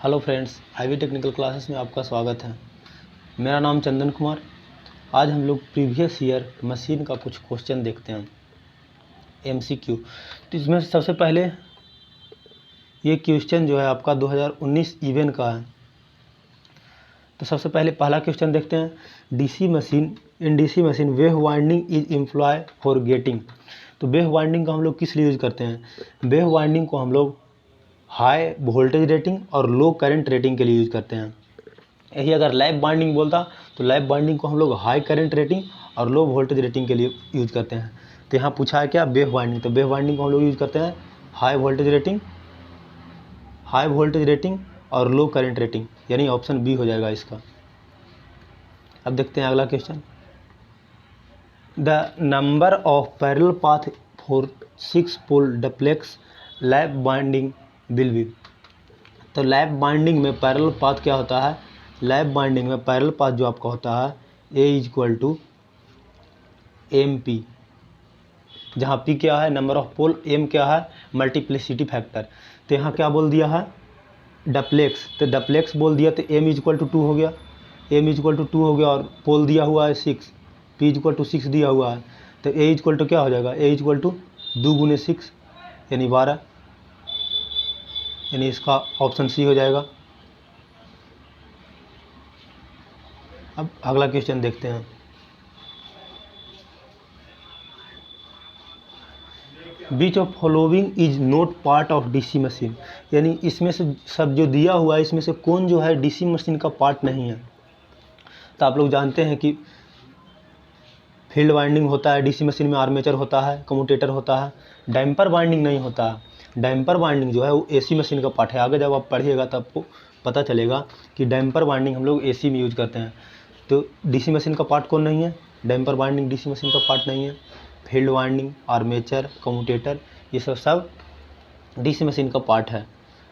Hello friends, IV technical classes में आपका स्वागत है। मेरा नाम चंदन कुमार। आज हम लोग प्रीवियस ईयर मशीन का कुछ क्वेश्चन देखते हैं, एमसीक्यू। तो इसमें सबसे पहले ये क्वेश्चन जो है आपका 2019 इवेंट का है। तो सबसे पहले पहला क्वेश्चन देखते हैं। In DC machine wave winding is employ for getting. तो वेव वाइंडिंग का हम लोग किस लिए यूज़ करते हैं? वेव वाइंडिंग को हम लोग हाई वोल्टेज रेटिंग और लो करंट रेटिंग के लिए यूज़ करते हैं। यही अगर लैप बाइंडिंग बोलता तो लैप बाइंडिंग को हम लोग हाई करंट रेटिंग और लो वोल्टेज रेटिंग के लिए यूज़ करते हैं। तो यहाँ पूछा है क्या? Wave binding. तो वेव बाइंडिंग को हम लोग यूज़ करते हैं हाई वोल्टेज रेटिंग और लो करंट रेटिंग, यानी ऑप्शन बी हो जाएगा इसका। अब देखते हैं अगला question. The number of parallel path for 6 pole duplex lap binding will be. तो लैप बाइंडिंग में पैरेलल पाथ क्या होता है? लैप बाइंडिंग में पैरेलल पाथ जो आपका होता है A = MP, जहाँ P क्या है? नंबर ऑफ पोल, M क्या है? Multiplicity factor. तो यहाँ क्या बोल दिया है? डप्लेक्स। तो डप्लेक्स बोल दिया तो M = 2 हो गया। M = 2 हो गया और पोल दिया हुआ है 6, P = 6 दिया हुआ है। तो A = क्या हो जाएगा? A = 2 × 6 यानी 12, यानी इसका ऑप्शन सी हो जाएगा। अब अगला क्वेश्चन देखते हैं। Which of following is not part of DC machine, यानी इसमें से सब जो दिया हुआ है इसमें से कौन जो है डीसी मशीन का पार्ट नहीं है? तो आप लोग जानते हैं कि फील्ड वाइंडिंग होता है डीसी मशीन में, आर्मेचर होता है, कम्यूटेटर होता है, डैम्पर वाइंडिंग नहीं होता है। डैम्पर वाइंडिंग जो है वो एसी मशीन का पार्ट है। आगे जब आप पढ़िएगा तब आपको पता चलेगा कि डैम्पर वाइंडिंग हम लोग एसी में यूज करते हैं। तो डीसी मशीन का पार्ट कौन नहीं है? डैम्पर वाइंडिंग डीसी मशीन का पार्ट नहीं है। फील्ड वाइंडिंग, आर्मेचर, कम्यूटेटर, ये सब डीसी मशीन का पार्ट है।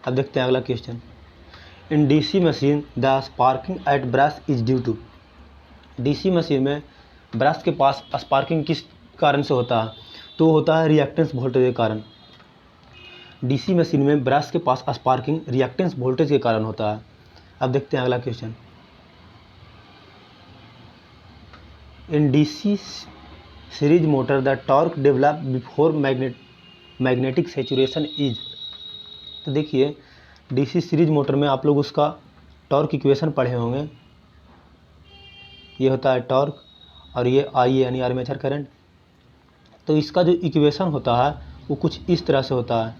अब देखते हैं अगला question. In DC machine the sparking at brush is due to. DC machine में ब्रश के पास स्पार्किंग किस कारण से होता है? तो होता है रिएक्टेंस वोल्टेज के कारण। डीसी मशीन में ब्रश के पास स्पार्किंग रिएक्टेंस वोल्टेज के कारण होता है। अब देखते हैं अगला question. In DC series motor the torque develop before magnetic saturation is. तो देखिए डीसी सीरीज मोटर में आप लोग उसका टॉर्क इक्वेशन पढ़े होंगे। ये होता है टॉर्क और ये आई यानी आर्मेचर करंट। तो इसका जो इक्वेशन होता है वो कुछ इस तरह से होता है।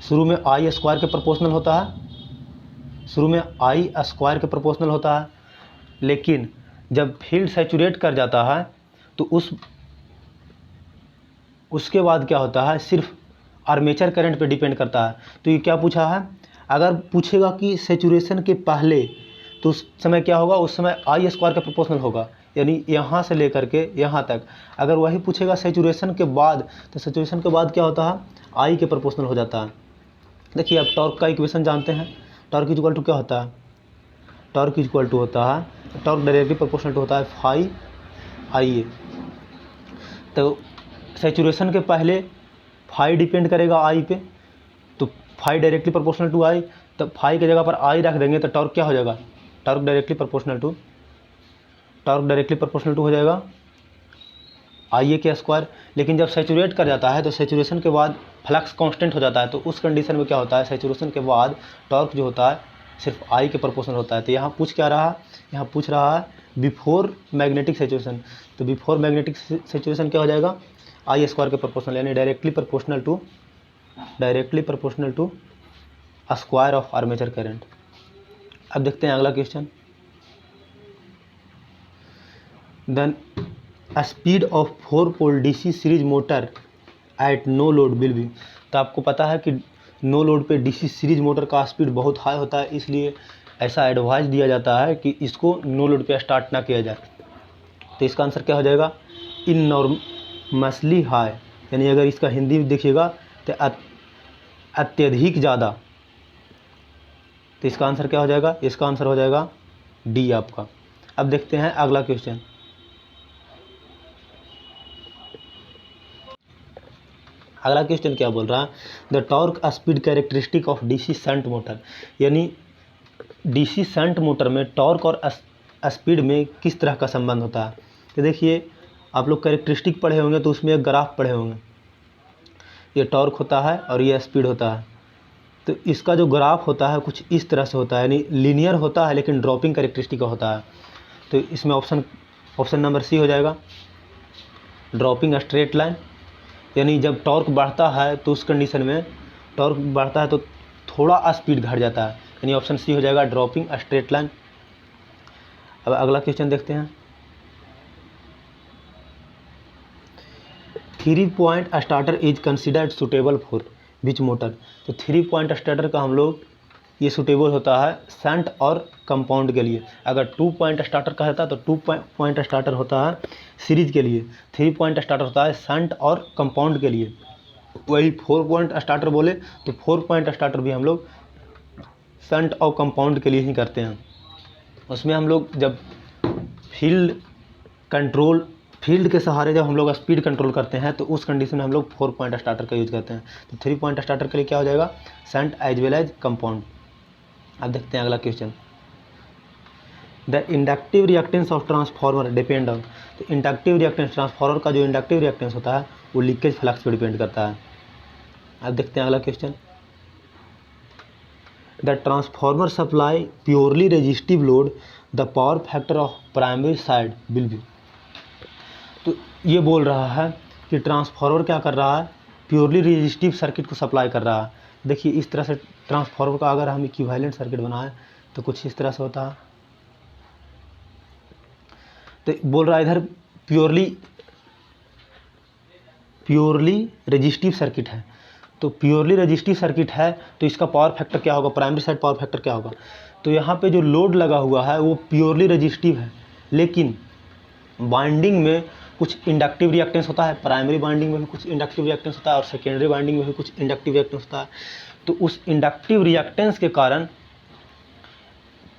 शुरू में आई स्क्वायर के प्रोपोर्शनल होता है, लेकिन जब फील्ड सैचुरेट कर जाता है तो उसके बाद क्या होता है? सिर्फ आर्मेचर करंट पे डिपेंड करता है। तो ये क्या पूछा है? अगर पूछेगा कि सैचुरेशन के पहले तो उस समय क्या होगा? उस समय आई स्क्वायर का प्रोपोर्शनल होगा, यानी यहाँ से लेकर के यहाँ तक। अगर वही पूछेगा सैचुरेशन के बाद तो सैचुरेशन के बाद क्या होता है? आई के प्रोपोर्शनल हो जाता है। देखिए आप टॉर्क का इक्वेशन जानते हैं। टॉर्क इक्वल टू क्या होता है? टॉर्क इक्वल टू होता है, टॉर्क डायरेक्टली प्रोपोर्शनल टू होता है फाई आई ए। तो सैचुरेशन के पहले फाई डिपेंड करेगा आई पे, तो फाई डायरेक्टली प्रोपोर्शनल टू आई। तो फाई की जगह पर आई रख देंगे तो टॉर्क क्या हो जाएगा? टॉर्क डायरेक्टली प्रोपोर्शनल टू हो जाएगा आई ए के स्क्वायर। लेकिन जब सैचुरेट कर जाता है तो सैचुरेशन के बाद फ्लक्स कांस्टेंट हो जाता है। तो उस कंडीशन में क्या होता है? सैचुरेशन के बाद टॉर्क जो होता है सिर्फ आई के प्रोपोर्शनल होता है। तो यहाँ पूछ क्या रहा? यहाँ पूछ रहा है बिफोर मैग्नेटिक सैचुरेशन। तो बिफोर मैग्नेटिक सैचुरेशन क्या हो जाएगा? आई स्क्वायर के प्रोपोर्शनल, यानी directly proportional to square of armature current. अब देखते हैं अगला question. Then speed of 4 pole DC series motor at no load will be. तो आपको पता है कि नो लोड पे डीसी सीरीज मोटर का स्पीड बहुत हाई होता है, इसलिए ऐसा एडवाइस दिया जाता है कि इसको नो लोड पे स्टार्ट ना किया जाए। तो इसका आंसर क्या हो जाएगा? इनॉर्मसली हाई, यानी अगर इसका हिंदी में देखिएगा तो अत्यधिक ज़्यादा। तो इसका आंसर क्या हो जाएगा? इसका आंसर हो जाएगा डी आपका। अब देखते हैं अगला क्वेश्चन। अगला क्वेश्चन क्या बोल रहा है, the torque speed characteristic of DC shunt motor, यानी डीसी शंट मोटर में टॉर्क और स्पीड में किस तरह का संबंध होता है। तो देखिए आप लोग कैरेक्टरिस्टिक पढ़े होंगे तो उसमें एक ग्राफ पढ़े होंगे, ये टॉर्क होता है और ये स्पीड होता है। तो इसका जो ग्राफ होता है कुछ इस तरह से होता है, यानी लीनियर होता है लेकिन ड्रॉपिंग कैरेक्टरिस्टिक का होता है। तो इसमें ऑप्शन नंबर सी हो जाएगा, ड्रॉपिंग स्ट्रेट लाइन, यानी जब टॉर्क बढ़ता है तो उस कंडीशन में टॉर्क बढ़ता है तो थोड़ा स्पीड घट जाता है, यानी ऑप्शन सी हो जाएगा ड्रॉपिंग स्ट्रेट लाइन। अब अगला क्वेश्चन देखते हैं, 3 point starter is considered suitable for which motor. तो 3 पॉइंट स्टार्टर का हम लोग ये सुटेबल होता है शंट और कंपाउंड के लिए। अगर 2 पॉइंट स्टार्टर का होता है तो 2 पॉइंट स्टार्टर होता है सीरीज के लिए, 3 पॉइंट स्टार्टर होता है शंट और कंपाउंड के लिए। वही 4 पॉइंट स्टार्टर बोले तो 4 पॉइंट स्टार्टर भी हम लोग शंट और कंपाउंड के लिए ही करते हैं। उसमें हम लोग जब फील्ड के सहारे जब हम लोग स्पीड कंट्रोल करते हैं तो उस कंडीशन में हम लोग 4 पॉइंट स्टार्टर का यूज़ करते हैं। तो 3 पॉइंट स्टार्टर के लिए क्या हो जाएगा, shunt as well as compound. अब देखते हैं अगला question, the inductive reactance of transformer depend on. तो इंडक्टिव रिएक्टेंस, ट्रांसफार्मर का जो इंडक्टिव रिएक्टेंस होता है वो लीकेज फ्लक्स पर डिपेंड करता है। अब देखते हैं अगला question, the transformer supply purely resistive load, the power factor of primary side will be. तो ये बोल रहा है कि ट्रांसफार्मर क्या कर रहा है, प्योरली रेजिस्टिव सर्किट को सप्लाई कर रहा है। देखिए इस तरह से ट्रांसफार्मर का अगर हम इक्विवेलेंट सर्किट बनाएं तो कुछ इस तरह से होता है। तो बोल रहा है इधर प्योरली रेजिस्टिव सर्किट है, तो प्योरली रेजिस्टिव सर्किट है तो इसका पावर फैक्टर क्या होगा, प्राइमरी साइड पावर फैक्टर क्या होगा। तो यहाँ पे जो लोड लगा हुआ है वो प्योरली रेजिस्टिव है, लेकिन बाइंडिंग में कुछ इंडक्टिव रिएक्टेंस होता है, प्राइमरी बाइंडिंग में भी कुछ इंडक्टिव रिएक्टेंस होता है और सेकेंडरी बाइंडिंग में भी कुछ इंडक्टिव रिएक्टेंस होता है। तो उस इंडक्टिव रिएक्टेंस के कारण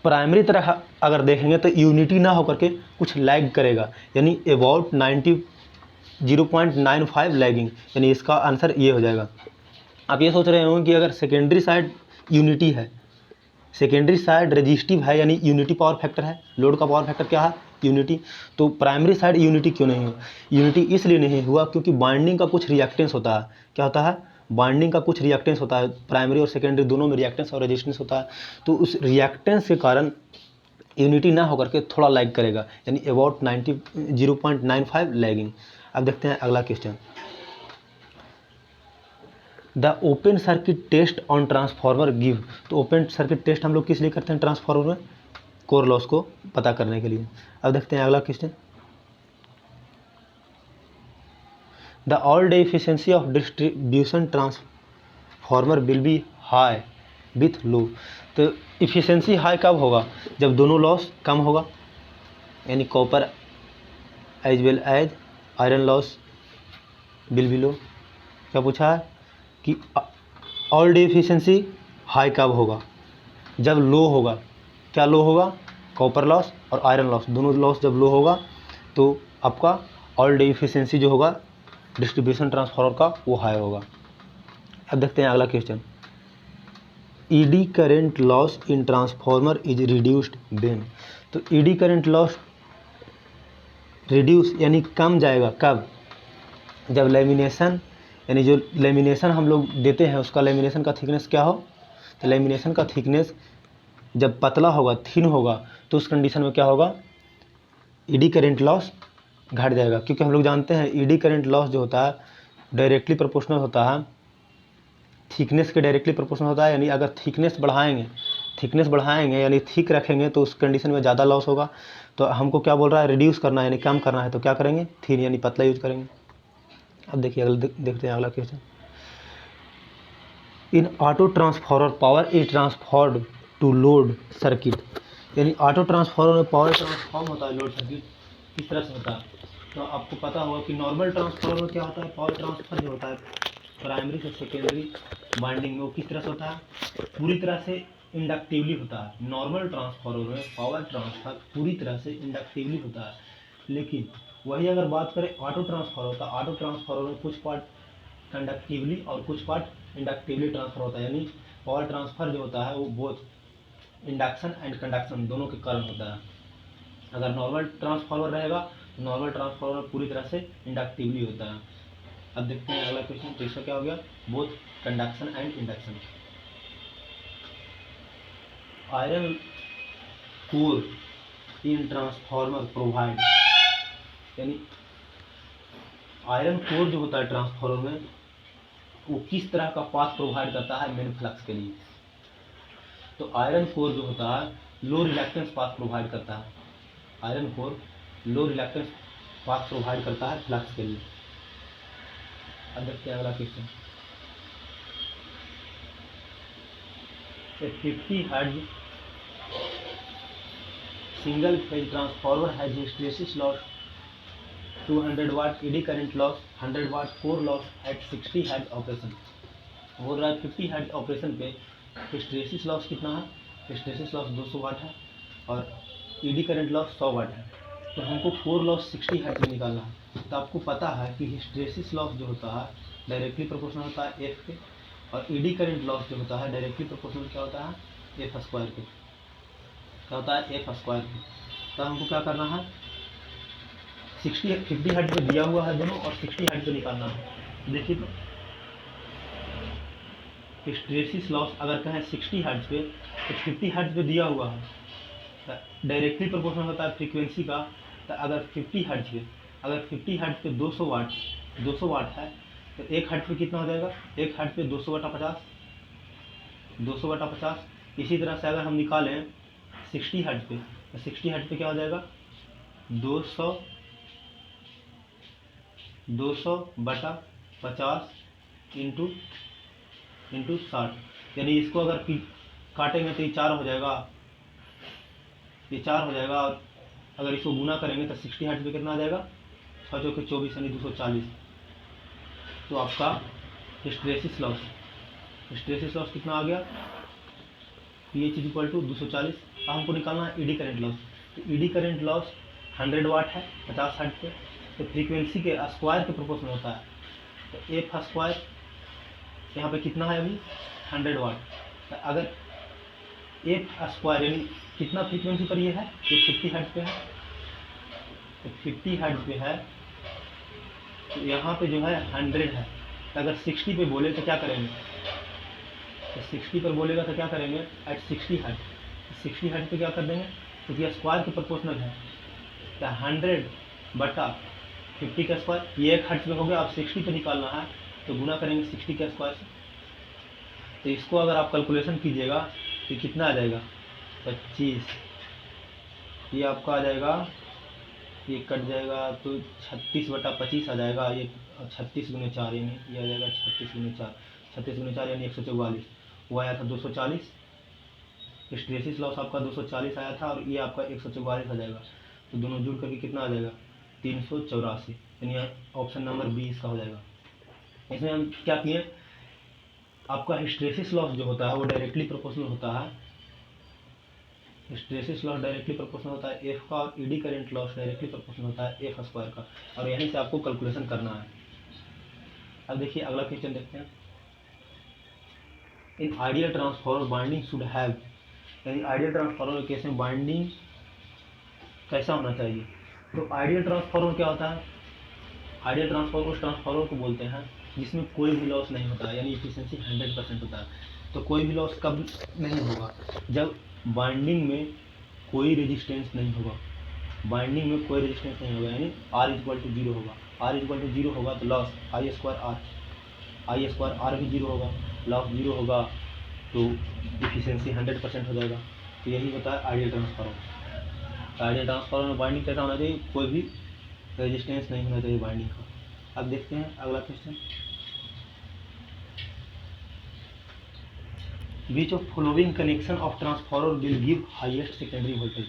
प्राइमरी तरह अगर देखेंगे तो यूनिटी ना होकर के कुछ लैग करेगा, यानी अबाउट 0.95 लैगिंग, यानी इसका आंसर ये हो जाएगा। आप ये सोच रहे होंगे कि अगर सेकेंडरी साइड यूनिटी है, सेकेंडरी साइड रेजिस्टिव है यानी यूनिटी पावर फैक्टर है, लोड का पावर फैक्टर क्या है, यूनिटी, तो प्राइमरी साइड यूनिटी क्यों नहीं हुआ। यूनिटी इसलिए नहीं हुआ क्योंकि बाइंडिंग का कुछ रिएक्टेंस होता है। क्या होता है, बाइंडिंग का कुछ रिएक्टेंस होता है, प्राइमरी और सेकेंडरी दोनों में रिएक्टेंस और रेजिस्टेंस होता है। तो उस रिएक्टेंस के कारण यूनिटी ना होकर के थोड़ा लैग करेगा, यानी अबाउट 0.95 लैगिंग। अब देखते हैं अगला question, the open circuit test on transformer give. तो ओपन सर्किट टेस्ट हम लोग किस लिए करते हैं ट्रांसफार्मर में, कोर लॉस को पता करने के लिए। अब देखते हैं अगला question, the all day efficiency of distribution transformer will be high with low. तो इफिशिएंसी हाई कब होगा, जब दोनों लॉस कम होगा, यानी copper as well as iron loss will be low. क्या पूछा है कि ऑल डे एफिशिएंसी हाई कब होगा, जब लो होगा। क्या लो होगा, कॉपर लॉस और आयरन लॉस, दोनों लॉस जब लो होगा तो आपका ऑल डे एफिशिएंसी जो होगा डिस्ट्रीब्यूशन ट्रांसफार्मर का वो हाई होगा। अब देखते हैं अगला question, ED current loss in transformer is reduced when. तो ईडी करेंट लॉस रिड्यूस यानी कम जाएगा कब, जब लेमिनेशन, यानी जो लेमिनेशन हम लोग देते हैं उसका लेमिनेशन का थिकनेस क्या हो। तो लेमिनेशन का थिकनेस जब पतला होगा, थिन होगा, तो उस कंडीशन में क्या होगा, ईडी करेंट लॉस घट जाएगा। क्योंकि हम लोग जानते हैं ईडी करेंट लॉस जो होता है डायरेक्टली प्रोपोर्शनल होता है थिकनेस के, डायरेक्टली प्रोपोर्शनल होता है। यानी अगर थिकनेस बढ़ाएंगे यानी थिक रखेंगे तो उस कंडीशन में ज़्यादा लॉस होगा। तो हमको क्या बोल रहा है, रिड्यूस करना है यानी कम करना है, तो क्या करेंगे, थिन यानी पतला यूज करेंगे। अब देखिए देखते हैं अगला question, in auto transformer power is transferred to load circuit. यानी ऑटो ट्रांसफार्मर में पावर ट्रांसफॉर्म होता है लोड सर्किट किस तरह से होता है। तो आपको पता होगा कि नॉर्मल ट्रांसफार्मर में क्या होता है, पावर ट्रांसफर जो होता है प्राइमरी से सेकेंडरी बाइंडिंग में वो किस तरह से होता है, पूरी तरह से इंडक्टिवली होता है। नॉर्मल ट्रांसफार्मर में पावर ट्रांसफर पूरी तरह से इंडक्टिवली होता है। लेकिन वही अगर बात करें ऑटो ट्रांसफार्मर का, ऑटो ट्रांसफार्मर में कुछ पार्ट कंडक्टिवली और कुछ पार्ट इंडक्टिवली ट्रांसफर होता है। यानी पावर ट्रांसफर जो होता है वो बोथ इंडक्शन एंड कंडक्शन दोनों के कारण होता है। अगर नॉर्मल ट्रांसफार्मर रहेगा तो नॉर्मल ट्रांसफार्मर पूरी तरह से इंडक्टिवली होता है। अब देखते हैं अगला क्वेश्चन, तो इसका क्या हो गया, both conduction and induction. Iron core in transformer provide, यानी आयरन कोर जो होता है ट्रांसफार्मर में वो किस तरह का पाथ प्रोवाइड करता है मेन फ्लक्स के लिए। तो आयरन कोर जो होता है लो रिलक्टेंस पाथ प्रोवाइड करता है। Iron core low reluctance path provide करता है फ्लक्स के लिए। अब देखते हैं अगला question, 50 hertz single phase transformer has hysteresis loss 200 watt, eddy current loss 100 watt, core loss at 60 hertz operation. बोल रहा है 50 हर्ट्ज ऑपरेशन पे हिस्टैरिसीस लॉस कितना है, हिस्टैरिसीस लॉस 200 वाट है और एडी करंट लॉस 100 वाट है। तो हमको कोर लॉस 60 हर्ट्ज में निकालना है। तो आपको पता है कि हिस्टैरिसीस लॉस जो होता है डायरेक्टली प्रोपोर्शनल होता है एफ के, और एडी करंट लॉस जो होता है डायरेक्टली प्रोपोर्शनल क्या होता है एफ स्क्वायर के, क्या होता है एफ स्क्वायर के। तो हमको क्या करना है 50 हर्ट्ज पे दिया हुआ है दोनों और 60 हर्ट्ज पे निकालना है। देखिए तो हिस्टैरिसीस लॉस अगर कहें 60 हर्ट्ज पे तो 50 हर्ट्ज पे दिया हुआ है डायरेक्टली प्रोपोर्शनल होता है फ्रीक्वेंसी का। तो अगर 50 हर्ट्ज पे 200 वाट है तो एक हर्ट्ज पे कितना हो जाएगा, एक हर्ट्ज पे 200 बटा 50। इसी तरह से अगर हम निकालें 60 हर्ट्ज पे तो 60 हर्ट्ज पे क्या हो जाएगा 200 बटा 50 इंटू 60। यानी इसको अगर काटेंगे तो ये 4 हो जाएगा, ये 4 हो जाएगा। और अगर इसको गुना करेंगे तो 60 हर्ट्ज पे कितना आ जाएगा 6 चौके 24 यानी 240। तो आपका हिस्टैरिसीस लॉस कितना आ गया, पीएच इज इक्वल टू 240। अब हमको निकालना है ईडी करंट लॉस। तो ईडी करंट लॉस 100 वाट है 50 हर्ट्ज पे, तो फ्रीक्वेंसी के स्क्वायर के प्रोपोर्शनल होता है। तो एफ स्क्वायर यहाँ पे कितना है अभी 100 वाट। तो अगर एफ स्क्वायर यानी कितना फ्रीक्वेंसी पर ये है, ये 50 हर्ट्ज पे है, तो 50 हर्ट्ज पे है तो यहाँ पे जो है 100 है। तो अगर 60 पे बोले तो क्या करेंगे, तो 60 पर बोलेगा तो क्या करेंगे एट 60 हर्ट्ज, 60 हर्ट्ज पे क्या कर देंगे क्योंकि तो स्क्वायर के प्रोपोर्शनल है। तो 100 बटा 50 का स्क्वायर ये 1 हर्ट्ज पे हो गया। अब 60 पे निकालना है तो गुना करेंगे 60 के स्क्वायर से। तो इसको अगर आप कैलकुलेशन कीजिएगा तो कितना आ जाएगा 25, ये आपका आ जाएगा, ये कट जाएगा तो 36 बटा 25 आ जाएगा। ये 36 गुने 4 यानी ये आ जाएगा 36 गुने 4 यानी 144। वो आया था 240, हिस्टैरिसीस लॉस आपका 240 आया था और ये आपका 144 आ जाएगा। तो दोनों जुड़ करके कितना आ जाएगा 384, यानी ऑप्शन नंबर बी इसका हो जाएगा। इसमें हम क्या किए, आपका हिस्टैरिसीस लॉस जो होता है वो डायरेक्टली प्रोपोर्शनल होता है, हिस्टैरिसीस लॉस डायरेक्टली प्रोपोर्शनल होता है एफ का, और eddy current loss directly proportional होता है एफ स्क्वायर का। और यहीं से आपको कैलकुलेशन करना है। अब देखिए अगला क्वेश्चन देखते हैं, in ideal transformer binding should have, यानी आइडियल ट्रांसफार्मर केस में बाइंडिंग कैसा होना चाहिए। तो आइडियल ट्रांसफार्मर क्या होता है, आइडियल ट्रांसफार्मर उस ट्रांसफार्मर को बोलते हैं जिसमें कोई भी लॉस नहीं होता है, यानी इफिशिएंसी 100% होता है। तो कोई भी लॉस कब नहीं होगा, जब बाइंडिंग में कोई रेजिस्टेंस नहीं होगा, बाइंडिंग में कोई रेजिस्टेंस नहीं होगा, यानी आर इक्वल टू 0 होगा। आर इक्वल टू 0 होगा तो लॉस आई स्क्वायर आर भी 0 होगा, लॉस 0 होगा तो इफिशिएंसी 100% हो जाएगा। तो यही होता है आइडियल ट्रांसफार्मर। आइडियल ट्रांसफार्मर में बाइंडिंग कैसा होना चाहिए, कोई भी रेजिस्टेंस नहीं होना चाहिए बाइंडिंग का। अब देखते हैं अगला question, which of following connection of transformer will give highest secondary voltage.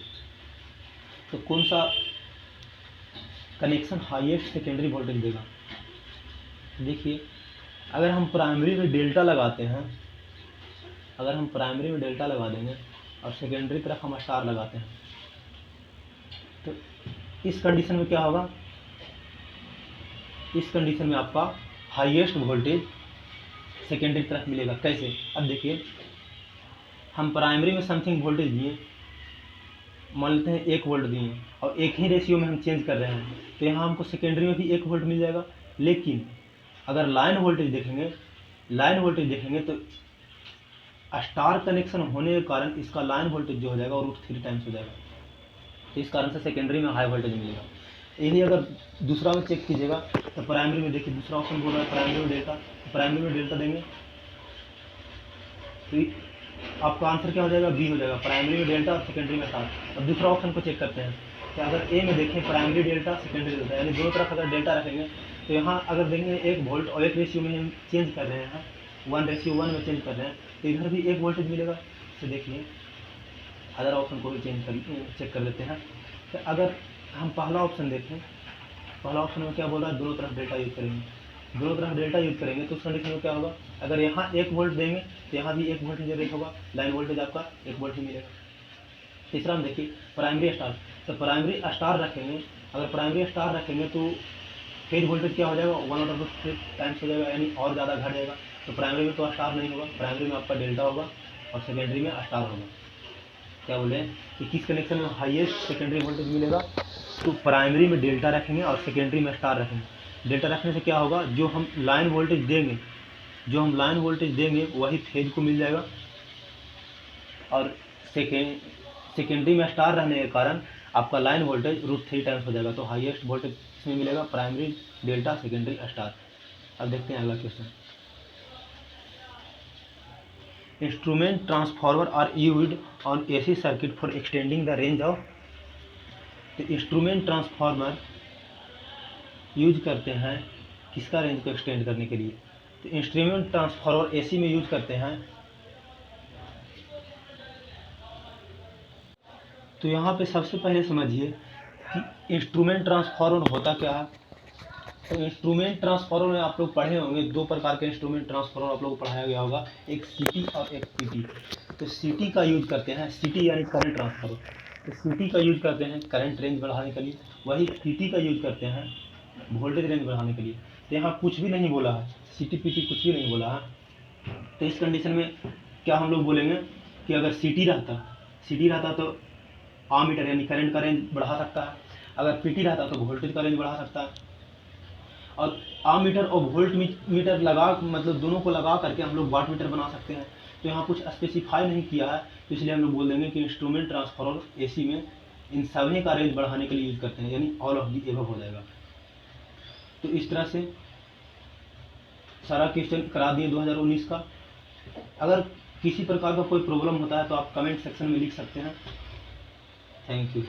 तो कौन सा कनेक्शन हाईएस्ट सेकेंडरी वोल्टेज देगा। देखिए अगर हम प्राइमरी में डेल्टा लगाते हैं, अगर हम प्राइमरी में डेल्टा लगा देंगे और सेकेंडरी तरफ हम स्टार लगाते हैं, तो इस कंडीशन में क्या होगा, इस कंडीशन में आपका हाईएस्ट वोल्टेज सेकेंडरी तरफ मिलेगा। कैसे? अब देखिए, हम प्राइमरी में समथिंग वोल्टेज दिए, मान लेते हैं 1 वोल्ट दिए और एक ही रेशियो में हम चेंज कर रहे हैं, तो यहाँ हमको सेकेंडरी में भी 1 वोल्ट मिल जाएगा। लेकिन अगर लाइन वोल्टेज देखेंगे तो स्टार कनेक्शन होने के कारण इसका लाइन वोल्टेज जो हो जाएगा वो √3 टाइम्स हो जाएगा, तो इस कारण से सेकेंडरी में हाई वोल्टेज मिलेगा। यही अगर दूसरा में चेक कीजिएगा तो प्राइमरी में देखिए, दूसरा ऑप्शन बोल रहा है प्राइमरी में डेल्टा देंगे तो आपका आंसर क्या हो जाएगा? बी हो जाएगा, प्राइमरी में डेल्टा और सेकेंडरी में स्टार। अब दूसरा ऑप्शन को चेक करते हैं कि अगर ए में देखें प्राइमरी डेल्टा सेकेंडरी डेल्टा, यानी दोनों तरफ अगर डेल्टा रखेंगे तो यहाँ अगर देखेंगे 1 वोल्ट और एक रेशियो में हम चेंज कर रहे हैं, 1:1 में चेंज कर रहे हैं, तो इधर भी 1 वोल्टेज मिलेगा। तो देखिए अदर ऑप्शन को भी चेक कर लेते हैं। तो अगर हम पहला ऑप्शन देखें, पहला ऑप्शन में क्या बोल रहा है? दोनों तरफ डेल्टा यूज करेंगे तो उस कंडीशन में क्या होगा? अगर यहाँ 1 वोल्ट देंगे तो यहाँ भी 1 वोल्ट जनरेट होगा, लाइन वोल्टेज आपका 1 वोल्ट ही मिलेगा। तीसरा हम देखिए प्राइमरी स्टार, तो प्राइमरी स्टार रखेंगे, अगर प्राइमरी स्टार रखेंगे तो फेज वोल्टेज क्या हो जाएगा? 1/3 टाइम्स हो जाएगा, यानी और ज़्यादा घट जाएगा। तो प्राइमरी में तो स्टार नहीं होगा, प्राइमरी में आपका डेल्टा होगा और सेकेंडरी में स्टार होगा। क्या बोले कि किस कनेक्शन में हाईएस्ट सेकेंडरी वोल्टेज मिलेगा? तो प्राइमरी में डेल्टा रखेंगे और सेकेंडरी में स्टार रखेंगे। डेल्टा रखने से क्या होगा? जो हम लाइन वोल्टेज देंगे वही फेज को मिल जाएगा, और सेकेंडरी में स्टार रहने के कारण आपका लाइन वोल्टेज √3 टाइम्स हो जाएगा। तो हाईएस्ट वोल्टेज इसमें मिलेगा प्राइमरी डेल्टा सेकेंडरी स्टार। अब देखते हैं अगला question. Instrument transformer are used on AC circuit for extending the range of. तो इंस्ट्रूमेंट ट्रांसफार्मर यूज करते हैं किसका रेंज को एक्सटेंड करने के लिए? तो इंस्ट्रूमेंट ट्रांसफार्मर एसी में यूज करते हैं। तो यहाँ पे सबसे पहले समझिए कि इंस्ट्रूमेंट ट्रांसफार्मर होता क्या है। तो इंस्ट्रूमेंट ट्रांसफार्मर में आप लोग पढ़े होंगे, 2 प्रकार के इंस्ट्रूमेंट ट्रांसफार्मर आप लोगों को पढ़ाया गया होगा, एक सीटी और एक पीटी। तो सीटी का यूज करते हैं, सीटी यानी करंट ट्रांसफार्मर, तो सीटी का यूज करते हैं करंट रेंज बढ़ाने के लिए, वही पीटी का यूज करते हैं वोल्टेज रेंज बढ़ाने के लिए। तो यहाँ कुछ भी नहीं बोला है, सीटी पीटी कुछ भी नहीं बोला है। तो इस कंडीशन में क्या हम लोग बोलेंगे कि अगर सीटी रहता तो आमीटर यानी करंट का रेंज बढ़ा सकता है, अगर पीटी रहता तो वोल्टेज का रेंज बढ़ा सकता है। और आमीटर और वोल्ट मीटर मतलब दोनों को लगा करके हम लोग वाट मीटर बना सकते हैं। तो यहाँ कुछ स्पेसिफाई नहीं किया है, तो इसलिए हम लोग बोल देंगे कि इंस्ट्रूमेंट ट्रांसफार्मर एसी में इन सभी का रेंज बढ़ाने के लिए यूज करते हैं, यानी ऑल ऑफ दी एबव हो जाएगा। तो इस तरह से सारा क्वेश्चन करा दिए 2019 का। अगर किसी प्रकार का कोई प्रॉब्लम होता है तो आप कमेंट सेक्शन में लिख सकते हैं। Thank you.